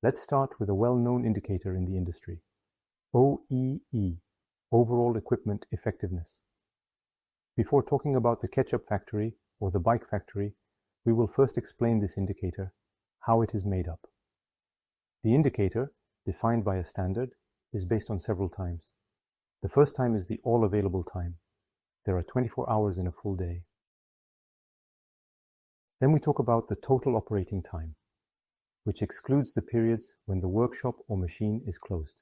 Let's start with a well-known indicator in the industry, OEE, Overall Equipment Effectiveness. Before talking about the ketchup factory or the bike factory, we will first explain this indicator, how it is made up. The indicator, defined by a standard, is based on several times. The first time is the all-available time. There are 24 hours in a full day. Then we talk about the total operating time, which excludes the periods when the workshop or machine is closed.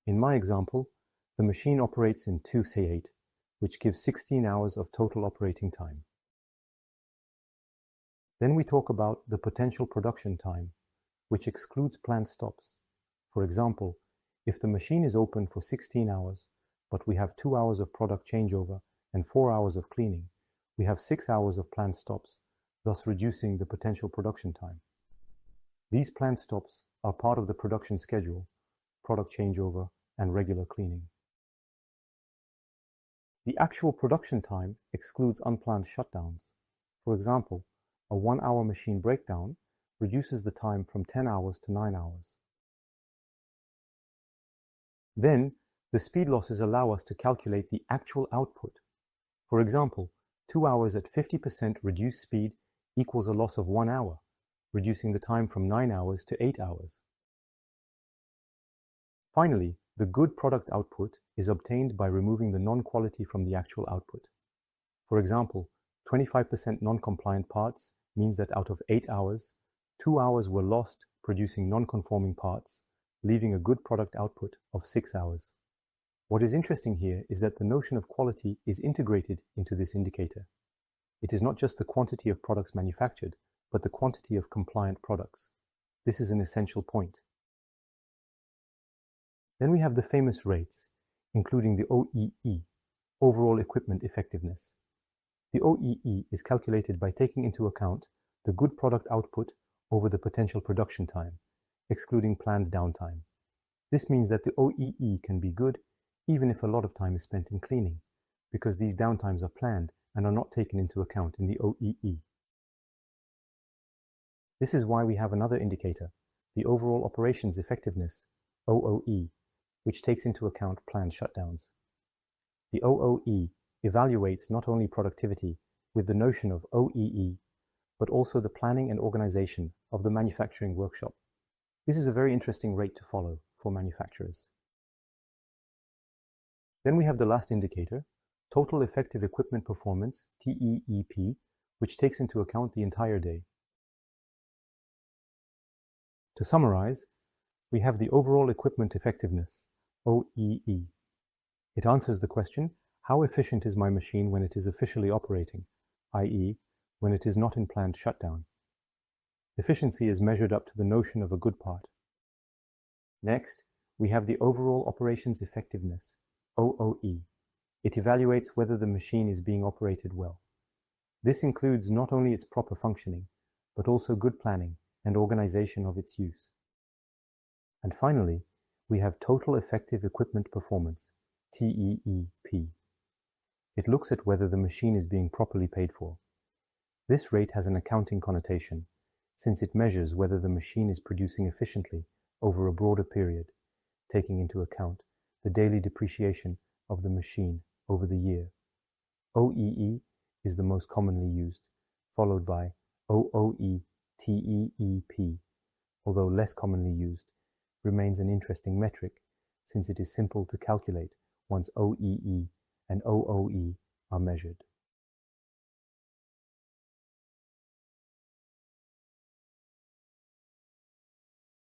In my example, the machine operates in 2/8, which gives 16 hours of total operating time. Then we talk about the potential production time, which excludes planned stops. For example, if the machine is open for 16 hours, but we have 2 hours of product changeover and 4 hours of cleaning, we have 6 hours of planned stops, thus reducing the potential production time. These planned stops are part of the production schedule, product changeover, and regular cleaning. The actual production time excludes unplanned shutdowns. For example, a 1-hour machine breakdown reduces the time from 10 hours to 9 hours. Then, the speed losses allow us to calculate the actual output. For example, 2 hours at 50% reduced speed equals a loss of 1 hour, reducing the time from 9 hours to 8 hours. Finally, the good product output is obtained by removing the non-quality from the actual output. For example, 25% non-compliant parts means that out of 8 hours, 2 hours were lost producing non-conforming parts, leaving a good product output of 6 hours. What is interesting here is that the notion of quality is integrated into this indicator. It is not just the quantity of products manufactured, but the quantity of compliant products. This is an essential point. Then we have the famous rates, including the OEE, Overall Equipment Effectiveness. The OEE is calculated by taking into account the good product output over the potential production time, excluding planned downtime. This means that the OEE can be good even if a lot of time is spent in cleaning, because these downtimes are planned and are not taken into account in the OEE. This is why we have another indicator, the Overall Operations Effectiveness, OOE, which takes into account planned shutdowns. The OOE evaluates not only productivity with the notion of OEE, but also the planning and organization of the manufacturing workshop. This is a very interesting rate to follow for manufacturers. Then we have the last indicator, Total Effective Equipment Performance, TEEP, which takes into account the entire day. To summarize, we have the Overall Equipment Effectiveness, OEE. It answers the question, how efficient is my machine when it is officially operating, i.e., when it is not in planned shutdown? Efficiency is measured up to the notion of a good part. Next, we have the Overall Operations Effectiveness, OOE. It evaluates whether the machine is being operated well. This includes not only its proper functioning, but also good planning and organization of its use. And finally, we have Total Effective Equipment Performance, TEEP. It looks at whether the machine is being properly paid for. This rate has an accounting connotation, since it measures whether the machine is producing efficiently over a broader period, taking into account the daily depreciation of the machine over the year. OEE is the most commonly used, followed by OOE, TEEP, although less commonly used, remains an interesting metric since it is simple to calculate once OEE and OOE are measured.